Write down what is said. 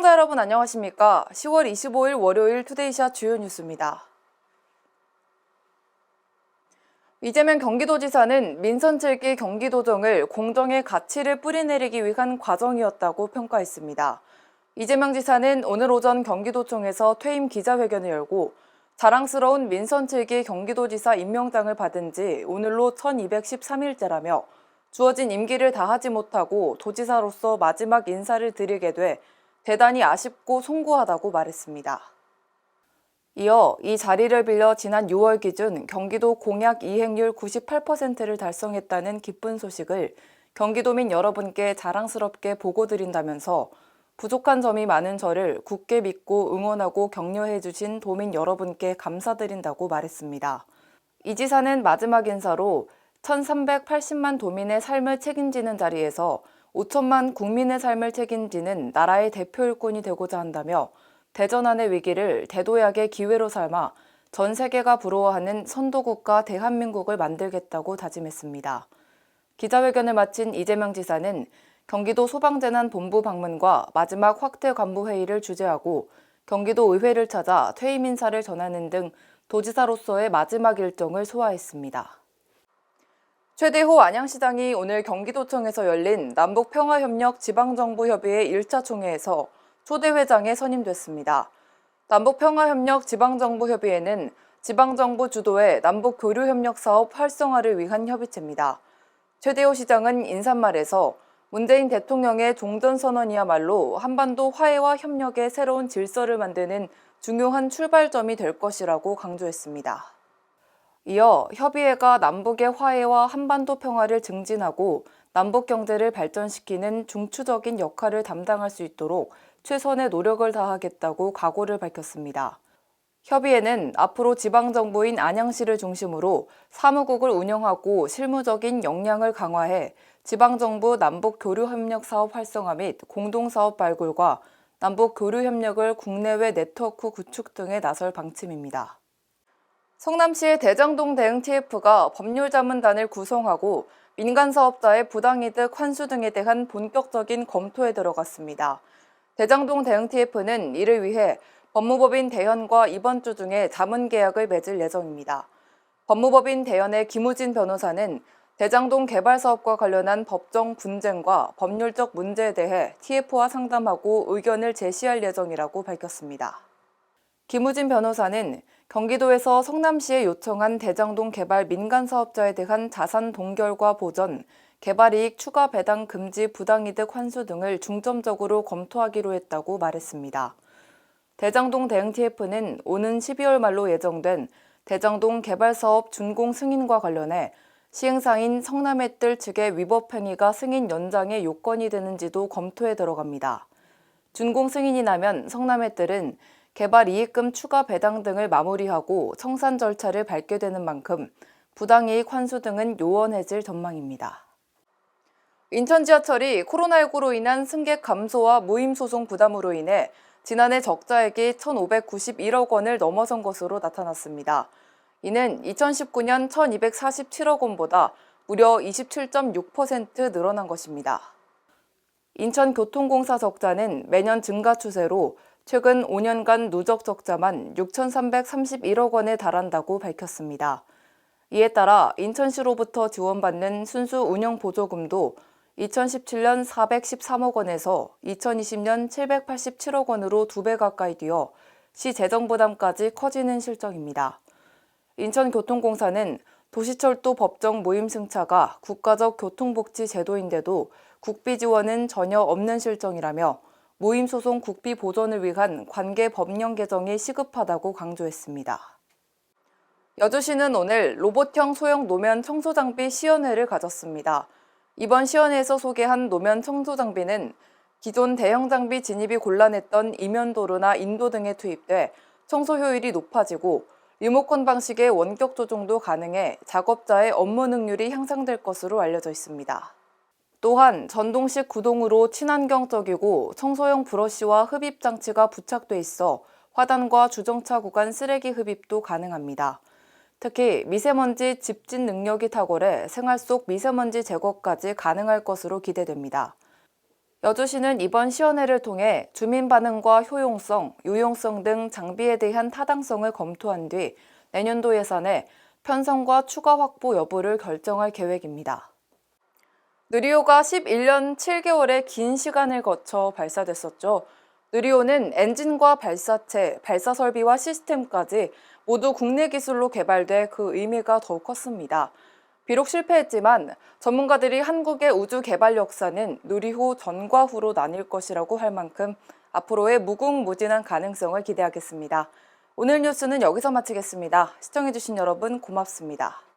시청자 여러분 안녕하십니까? 10월 25일 월요일 투데이샷 주요 뉴스입니다. 이재명 경기도지사는 민선 7기 경기도정을 공정의 가치를 뿌리내리기 위한 과정이었다고 평가했습니다. 이재명 지사는 오늘 오전 경기도청에서 퇴임 기자회견을 열고 자랑스러운 민선 7기 경기도지사 임명장을 받은 지 오늘로 1213일째라며 주어진 임기를 다하지 못하고 도지사로서 마지막 인사를 드리게 돼 대단히 아쉽고 송구하다고 말했습니다. 이어 이 자리를 빌려 지난 6월 기준 경기도 공약 이행률 98%를 달성했다는 기쁜 소식을 경기도민 여러분께 자랑스럽게 보고드린다면서 부족한 점이 많은 저를 굳게 믿고 응원하고 격려해 주신 도민 여러분께 감사드린다고 말했습니다. 이 지사는 마지막 인사로 1380만 도민의 삶을 책임지는 자리에서 5천만 국민의 삶을 책임지는 나라의 대표 일꾼이 되고자 한다며 대전환의 위기를 대도약의 기회로 삼아 전 세계가 부러워하는 선도국가 대한민국을 만들겠다고 다짐했습니다. 기자회견을 마친 이재명 지사는 경기도 소방재난본부 방문과 마지막 확대 간부 회의를 주재하고 경기도 의회를 찾아 퇴임 인사를 전하는 등 도지사로서의 마지막 일정을 소화했습니다. 최대호 안양시장이 오늘 경기도청에서 열린 남북평화협력 지방정부협의회 1차 총회에서 초대회장에 선임됐습니다. 남북평화협력 지방정부협의회는 지방정부 주도의 남북교류협력 사업 활성화를 위한 협의체입니다. 최대호 시장은 인사말에서 문재인 대통령의 종전선언이야말로 한반도 화해와 협력의 새로운 질서를 만드는 중요한 출발점이 될 것이라고 강조했습니다. 이어 협의회가 남북의 화해와 한반도 평화를 증진하고 남북 경제를 발전시키는 중추적인 역할을 담당할 수 있도록 최선의 노력을 다하겠다고 각오를 밝혔습니다. 협의회는 앞으로 지방정부인 안양시를 중심으로 사무국을 운영하고 실무적인 역량을 강화해 지방정부 남북교류협력 사업 활성화 및 공동사업 발굴과 남북교류협력을 국내외 네트워크 구축 등에 나설 방침입니다. 성남시의 대장동 대응 TF가 법률자문단을 구성하고 민간사업자의 부당이득 환수 등에 대한 본격적인 검토에 들어갔습니다. 대장동 대응 TF는 이를 위해 법무법인 대현과 이번 주 중에 자문계약을 맺을 예정입니다. 법무법인 대현의 김우진 변호사는 대장동 개발 사업과 관련한 법정 분쟁과 법률적 문제에 대해 TF와 상담하고 의견을 제시할 예정이라고 밝혔습니다. 김우진 변호사는 경기도에서 성남시에 요청한 대장동 개발 민간 사업자에 대한 자산 동결과 보전, 개발이익 추가 배당 금지 부당이득 환수 등을 중점적으로 검토하기로 했다고 말했습니다. 대장동 대응 TF는 오는 12월 말로 예정된 대장동 개발 사업 준공 승인과 관련해 시행사인 성남의뜰 측의 위법 행위가 승인 연장의 요건이 되는지도 검토에 들어갑니다. 준공 승인이 나면 성남의뜰은 개발 이익금 추가 배당 등을 마무리하고 청산 절차를 밟게 되는 만큼 부당이익 환수 등은 요원해질 전망입니다. 인천지하철이 코로나19로 인한 승객 감소와 무임소송 부담으로 인해 지난해 적자액이 1,591억 원을 넘어선 것으로 나타났습니다. 이는 2019년 1,247억 원보다 무려 27.6% 늘어난 것입니다. 인천교통공사 적자는 매년 증가 추세로 최근 5년간 누적 적자만 6,331억 원에 달한다고 밝혔습니다. 이에 따라 인천시로부터 지원받는 순수 운영 보조금도 2017년 413억 원에서 2020년 787억 원으로 2배 가까이 뛰어 시 재정 부담까지 커지는 실정입니다. 인천교통공사는 도시철도 법정 모임 승차가 국가적 교통복지 제도인데도 국비 지원은 전혀 없는 실정이라며 모임소송 국비 보전을 위한 관계 법령 개정이 시급하다고 강조했습니다. 여주시는 오늘 로봇형 소형 노면 청소장비 시연회를 가졌습니다. 이번 시연회에서 소개한 노면 청소장비는 기존 대형 장비 진입이 곤란했던 이면도로나 인도 등에 투입돼 청소 효율이 높아지고 리모컨 방식의 원격 조종도 가능해 작업자의 업무 능률이 향상될 것으로 알려져 있습니다. 또한 전동식 구동으로 친환경적이고 청소용 브러쉬와 흡입 장치가 부착돼 있어 화단과 주정차 구간 쓰레기 흡입도 가능합니다. 특히 미세먼지 집진 능력이 탁월해 생활 속 미세먼지 제거까지 가능할 것으로 기대됩니다. 여주시는 이번 시연회를 통해 주민 반응과 효용성, 유용성 등 장비에 대한 타당성을 검토한 뒤 내년도 예산에 편성과 추가 확보 여부를 결정할 계획입니다. 누리호가 11년 7개월의 긴 시간을 거쳐 발사됐었죠. 누리호는 엔진과 발사체, 발사 설비와 시스템까지 모두 국내 기술로 개발돼 그 의미가 더욱 컸습니다. 비록 실패했지만 전문가들이 한국의 우주 개발 역사는 누리호 전과 후로 나뉠 것이라고 할 만큼 앞으로의 무궁무진한 가능성을 기대하겠습니다. 오늘 뉴스는 여기서 마치겠습니다. 시청해주신 여러분 고맙습니다.